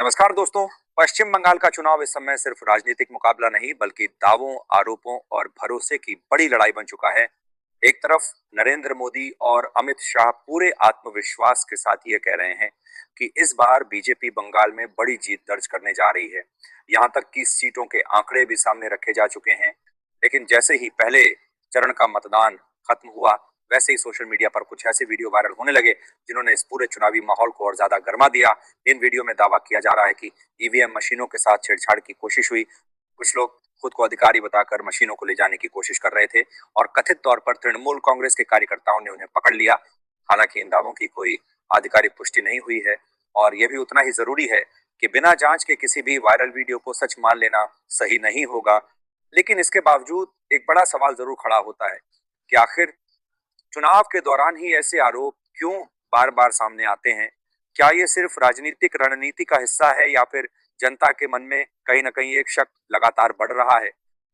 नमस्कार दोस्तों। पश्चिम बंगाल का चुनाव इस समय सिर्फ राजनीतिक मुकाबला नहीं बल्कि दावों, आरोपों और भरोसे की बड़ी लड़ाई बन चुका है। एक तरफ नरेंद्र मोदी और अमित शाह पूरे आत्मविश्वास के साथ ये कह रहे हैं कि इस बार बीजेपी बंगाल में बड़ी जीत दर्ज करने जा रही है। यहाँ तक कि सीटों के आंकड़े भी सामने रखे जा चुके हैं। लेकिन जैसे ही पहले चरण का मतदान खत्म हुआ, वैसे ही सोशल मीडिया पर कुछ ऐसे वीडियो वायरल होने लगे जिन्होंने इस पूरे चुनावी माहौल को और ज्यादा गर्मा दिया। इन वीडियो में दावा किया जा रहा है कि ईवीएम मशीनों के साथ छेड़छाड़ की कोशिश हुई। कुछ लोग खुद को अधिकारी बताकर मशीनों को ले जाने की कोशिश कर रहे थे और कथित तौर पर तृणमूल कांग्रेस के कार्यकर्ताओं ने उन्हें पकड़ लिया। हालांकि इन दावों की कोई आधिकारिक पुष्टि नहीं हुई है और यह भी उतना ही जरूरी है कि बिना जांच के किसी भी वायरल वीडियो को सच मान लेना सही नहीं होगा। लेकिन इसके बावजूद एक बड़ा सवाल जरूर खड़ा होता है कि आखिर चुनाव के दौरान ही ऐसे आरोप क्यों बार बार सामने आते हैं? क्या ये सिर्फ राजनीतिक रणनीति का हिस्सा है या फिर जनता के मन में कहीं ना कहीं एक शक लगातार बढ़ रहा है?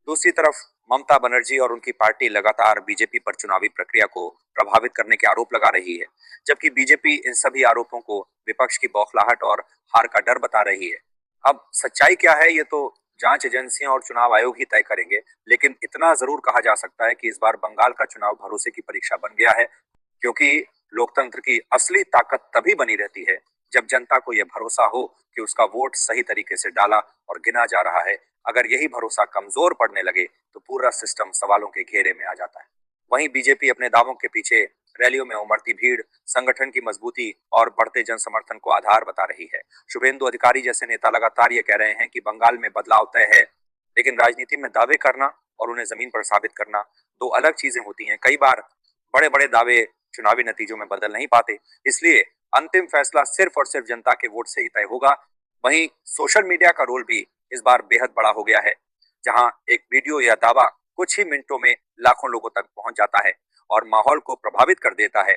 दूसरी तरफ ममता बनर्जी और उनकी पार्टी लगातार बीजेपी पर चुनावी प्रक्रिया को प्रभावित करने के आरोप लगा रही है, जबकि बीजेपी इन सभी आरोपों को विपक्ष की बौखलाहट और हार का डर बता रही है। अब सच्चाई क्या है ये तो जांच एजेंसियां और चुनाव आयोग ही तय करेंगे, लेकिन इतना जरूर कहा जा सकता है कि इस बार बंगाल का चुनाव भरोसे की परीक्षा बन गया है, क्योंकि लोकतंत्र की असली ताकत तभी बनी रहती है जब जनता को यह भरोसा हो कि उसका वोट सही तरीके से डाला और गिना जा रहा है। अगर यही भरोसा कमजोर पड़ने लगे तो पूरा सिस्टम सवालों के घेरे में आ जाता है। वहीं बीजेपी अपने दावों के पीछे रैलियों में उमड़ती भीड़, संगठन की मजबूती और बढ़ते जन समर्थन को आधार बता रही है। शुभेंदु अधिकारी जैसे नेता लगातार ये कह रहे हैं कि बंगाल में बदलाव तय है, लेकिन राजनीति में दावे करना और उन्हें जमीन पर साबित करना दो अलग चीजें होती हैं। कई बार बड़े बड़े दावे चुनावी नतीजों में बदल नहीं पाते, इसलिए अंतिम फैसला सिर्फ और सिर्फ जनता के वोट से ही तय होगा। वहीं सोशल मीडिया का रोल भी इस बार बेहद बड़ा हो गया है, जहां एक वीडियो या दावा कुछ ही मिनटों में लाखों लोगों तक पहुंच जाता है और माहौल को प्रभावित कर देता है।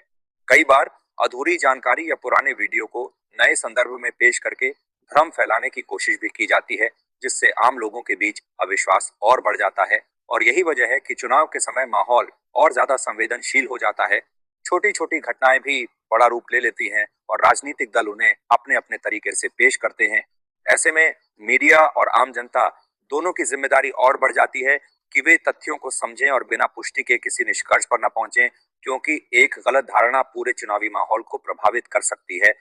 कई बार अधूरी जानकारी या पुराने वीडियो को नए संदर्भ में पेश करके भ्रम फैलाने की कोशिश भी की जाती है, जिससे आम लोगों के बीच अविश्वास और बढ़ जाता है। और यही वजह है कि चुनाव के समय माहौल और ज्यादा संवेदनशील हो जाता है। छोटी छोटी घटनाएं भी बड़ा रूप ले लेती हैं और राजनीतिक दल उन्हें अपने अपने तरीके से पेश करते हैं। ऐसे में मीडिया और आम जनता दोनों की जिम्मेदारी और बढ़ जाती है कि वे तथ्यों को समझें और बिना पुष्टि के किसी निष्कर्ष पर न पहुंचें, क्योंकि एक गलत धारणा पूरे चुनावी माहौल को प्रभावित कर सकती है।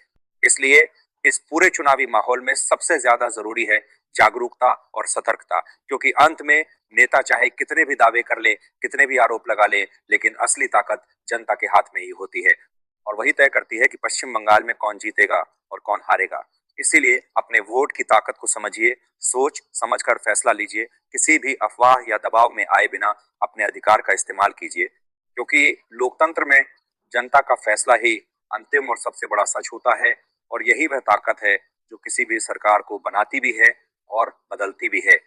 इसलिए इस पूरे चुनावी माहौल में सबसे ज्यादा जरूरी है जागरूकता और सतर्कता, क्योंकि अंत में नेता चाहे कितने भी दावे कर ले, कितने भी आरोप लगा ले, लेकिन असली ताकत जनता के हाथ में ही होती है और वही तय करती है कि पश्चिम बंगाल में कौन जीतेगा और कौन हारेगा। इसीलिए अपने वोट की ताकत को समझिए, सोच समझकर फैसला लीजिए, किसी भी अफवाह या दबाव में आए बिना अपने अधिकार का इस्तेमाल कीजिए, क्योंकि लोकतंत्र में जनता का फैसला ही अंतिम और सबसे बड़ा सच होता है और यही वह ताकत है जो किसी भी सरकार को बनाती भी है और बदलती भी है।